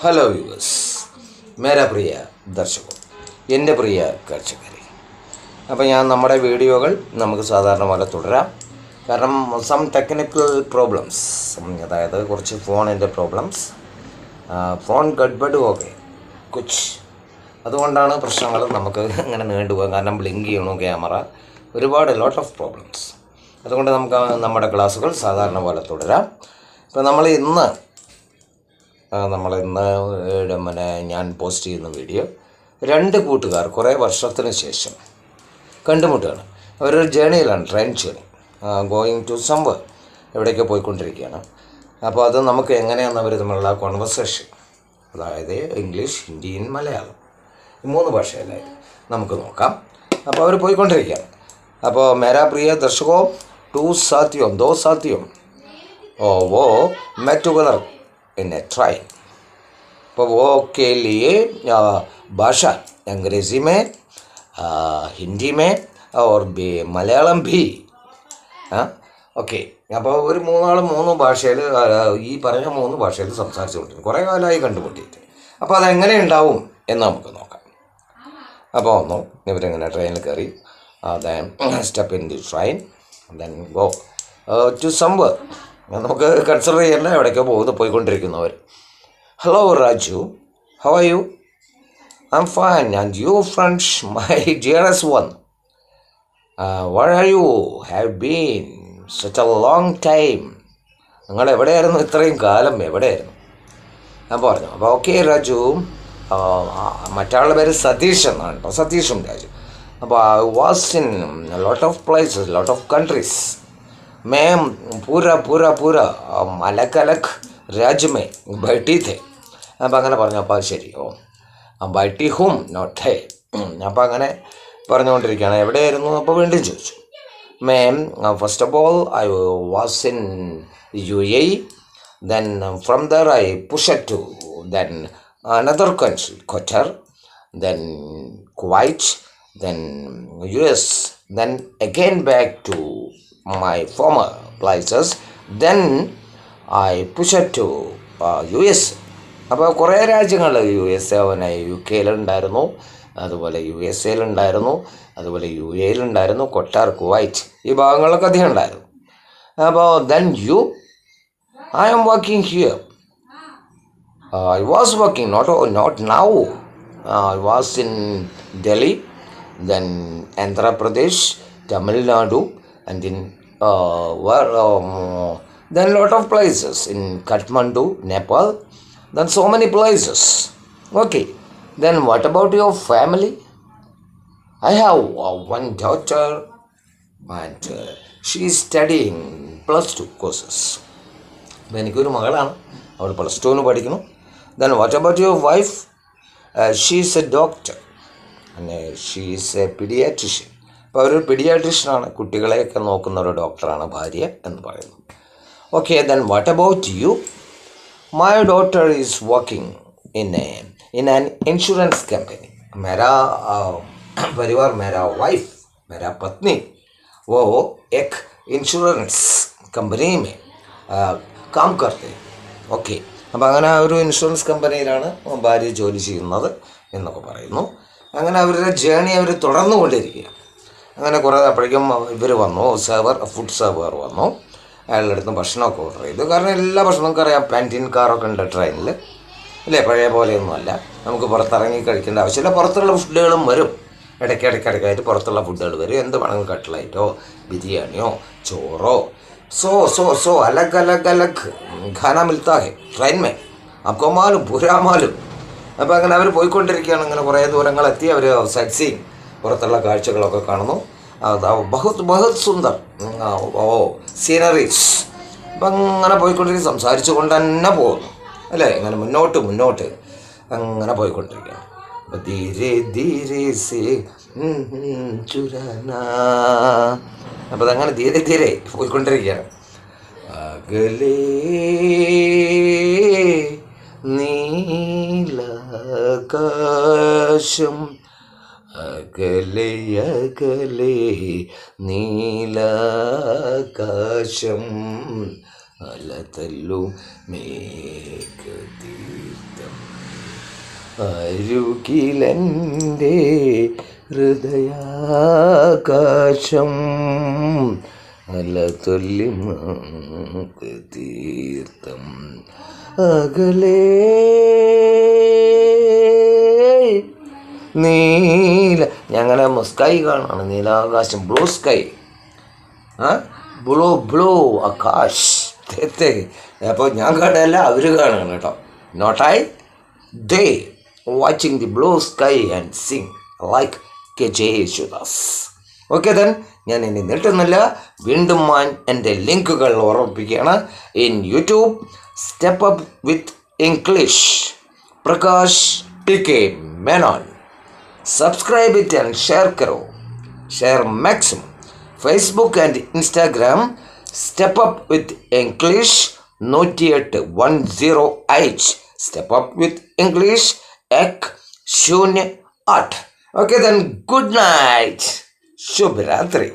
Hello viewers, മേരാ പ്രിയ ദർശകർ, എൻ്റെ പ്രിയ കാഴ്ചക്കാരെ. അപ്പോൾ നമ്മുടെ വീഡിയോകൾ നമുക്ക് സാധാരണ പോലെ തുടരാം. കാരണം സം ടെക്നിക്കൽ പ്രോബ്ലംസ്, അതായത് കുറച്ച് ഫോണിൻ്റെ പ്രോബ്ലംസ്, ഫോൺ ഗഡ്ബഡ് ഓക്കെ കുച്ച്, അതുകൊണ്ടാണ് പ്രശ്നങ്ങൾ നമുക്ക് ഇങ്ങനെ നീണ്ടുപോകാം. കാരണം ബ്ലിങ്ക് ചെയ്യണു ക്യാമറ, ഒരുപാട് ലോട്ട് ഓഫ് പ്രോബ്ലംസ്. അതുകൊണ്ട് നമുക്ക് നമ്മുടെ ക്ലാസ്സുകൾ സാധാരണ പോലെ തുടരാം. ഇപ്പോൾ നമ്മൾ ഇന്ന് ഞാൻ പോസ്റ്റ് ചെയ്യുന്ന വീഡിയോ, രണ്ട് കൂട്ടുകാർ കുറേ വർഷത്തിന് ശേഷം കണ്ടുമുട്ടുകയാണ്. അവരൊരു ജേണിയിലാണ്, train journey, going to somewhere, എവിടേക്കോ പോയിക്കൊണ്ടിരിക്കുകയാണ്. അപ്പോൾ അത് നമുക്ക് എങ്ങനെയാണ് അവർ തമ്മിലുള്ള കോൺവെർസേഷൻ, അതായത് ഇംഗ്ലീഷ്, ഹിന്ദി, മലയാളം, ഈ 3 ഭാഷയിലായി നമുക്ക് നോക്കാം. അപ്പോൾ അവർ പോയിക്കൊണ്ടിരിക്കുകയാണ്. അപ്പോൾ മേരാ പ്രിയ ദർശകോ, 2 साथियों 2 साथियों वो met together in a train. तो वो के लिए भाषा अंग्रेज़ी में, हिंदी में और भी मलयालम भी. ഓക്കെ. അപ്പോൾ ഒരു 3 ഭാഷയിൽ, ഈ പറഞ്ഞ 3 ഭാഷയിൽ സംസാരിച്ചുകൊണ്ടിരിക്കും. കുറേ കാലമായി കണ്ടുമുട്ടിയിട്ട്. അപ്പോൾ അതെങ്ങനെ ഉണ്ടാവും എന്ന് നമുക്ക് നോക്കാം. അപ്പോൾ ഇവരിങ്ങനെ ട്രെയിനിൽ കയറി, step in the train, then go to somewhere. നമുക്ക് കൺസിഡർ ചെയ്യണ്ട, എവിടേക്കോ പോയിക്കൊണ്ടിരിക്കുന്നവർ. Hello Raju, how are you? I am fine. And you friends, my dearest one, where are you? Have been such a long time. നിങ്ങൾ എവിടെയായിരുന്നു ഇത്രയും കാലം? എവിടെയായിരുന്നു? ഞാൻ പറഞ്ഞു. അപ്പോൾ ഓക്കെ രാജു, മറ്റാളുടെ പേര് സതീഷ് എന്നാണ് കേട്ടോ, സതീഷും രാജു. അപ്പോൾ I was in lot of places, lot of countries. मैं पूरा अलग अलग राज्य में बैठी थे. അപ്പോൾ അങ്ങനെ പറഞ്ഞു. അപ്പോൾ ശരി, ബൈട്ടി ഹും നോട്ട് ഹേ. അപ്പോൾ അങ്ങനെ പറഞ്ഞുകൊണ്ടിരിക്കുകയാണ്. എവിടെയായിരുന്നു? അപ്പോൾ വീണ്ടും ചോദിച്ചു. Ma'am, first of all I was in UAE, then from there I pushed to then another country, Qatar, then Kuwait, then US, then again back to my former places, then I pushed to US. അപ്പോൾ കുറേ രാജ്യങ്ങൾ, USA, UK അതുപോലെ USA അതുപോലെ UAE Qatar, Kuwait, ഈ ഭാഗങ്ങളൊക്കെ അധികം ഉണ്ടായിരുന്നു. അപ്പോൾ then you, I am working here. I was working, not now. I was in Delhi, then Andhra Pradesh, Tamil Nadu, and in then lot of places in Kathmandu, Nepal, then so many places. Okay, then what about your family? I have one daughter, and she is studying +2 courses. എനിക്കൊരു മകളാണ്, അവൾ +2 പഠിക്കുന്നു. Then what about your wife? She is a doctor and she is a pediatrician. അപ്പോൾ അവരൊരു പീഡിയാട്രിഷ്യനാണ്, കുട്ടികളെയൊക്കെ നോക്കുന്ന ഒരു ഡോക്ടറാണ് ഭാര്യ എന്ന് പറയുന്നു. Okay, then what about you? My daughter is working in an insurance company. मेरा परिवार, मेरा वाइफ, मेरा पत्नी, वो एक इंश्योरेंस कंपनी में काम करते हैं. ഓക്കെ, അപ്പോൾ അങ്ങനെ ഒരു ഇൻഷുറൻസ് കമ്പനിയിലാണ് ഭാര്യ ജോലി ചെയ്യുന്നത് എന്നൊക്കെ പറയുന്നു. അങ്ങനെ അവരുടെ ജേണി അവർ തുടർന്നുകൊണ്ടിരിക്കുക. അങ്ങനെ കുറേ അപ്പോഴേക്കും ഇവർ വന്നു, ഫുഡ് സെർവർ വന്നു. അയാളുടെ അടുത്ത് ഭക്ഷണമൊക്കെ ഓർഡർ ചെയ്തു. കാരണം എല്ലാ ഭക്ഷണവും നമുക്കറിയാം, പാൻറ്റീൻ കാറൊക്കെ ഉണ്ട് ട്രെയിനിൽ, അല്ലേ? പഴയ പോലെയൊന്നുമല്ല, നമുക്ക് പുറത്തിറങ്ങി കഴിക്കേണ്ട ആവശ്യമില്ല. പുറത്തുള്ള ഫുഡുകളും വരും, ഇടയ്ക്കിടയ്ക്കായിട്ട് പുറത്തുള്ള ഫുഡുകൾ വരും. എന്ത് വേണമെങ്കിലും, കട്ട്ലൈറ്റോ ബിരിയാണിയോ ചോറോ, സോ അലഗ് അലഗ് അലഗ് ഖാന മിൽത്താ ഹെ ട്രെയിൻ മേ, അപ്പോ മാലും പൂരാ മാലും. അപ്പോൾ അങ്ങനെ അവർ പോയിക്കൊണ്ടിരിക്കുകയാണ്. അങ്ങനെ കുറേ ദൂരങ്ങളെത്തി അവർ സൈറ്റ് സീയിങ്, പുറത്തുള്ള കാഴ്ചകളൊക്കെ കാണുന്നു. ബഹുത് സുന്ദർ സീനറീസ്. അപ്പം അങ്ങനെ പോയിക്കൊണ്ടിരിക്കും, സംസാരിച്ചു കൊണ്ട് തന്നെ പോകുന്നു, അല്ലേ? ഇങ്ങനെ മുന്നോട്ട് അങ്ങനെ പോയിക്കൊണ്ടിരിക്കുകയാണ്. അപ്പം ധീരെ ധീരെ സേ ചുരാന, അപ്പം അതങ്ങനെ ധീരെ പോയിക്കൊണ്ടിരിക്കുകയാണ്. അകലേ നീലാകാശം, അകലെ അകലെ നീലാകാശം, അലതല്ലും മേഘതീർത്ഥം. അരുകിലെൻ്റെ ഹൃദയാകാശം അലതൊല്ലി തീർത്ഥം അകലേ നീല ഞങ്ങനെ സ്കൈ കാണാണ്, നീലാകാശം, ബ്ലൂ സ്കൈ, ബ്ലൂ ആകാശ്. അപ്പോൾ ഞാൻ കാണുകയല്ല, അവർ കാണുകയാണ് കേട്ടോ. Not I, they watching the blue sky and sing like KJ Yesudas. Okay then, ഞാൻ ഇനി നീട്ടുന്നില്ല, വീണ്ടും ഞാൻ എൻ്റെ ലിങ്കുകൾ ഓർമ്മിപ്പിക്കുകയാണ്. In YouTube step up with English Prakash PK Menon. Subscribe it and share കरो, share maximum. Facebook and Instagram step up with English 10810H. Step up with English 108. Okay then, good night. Shubh Ratri.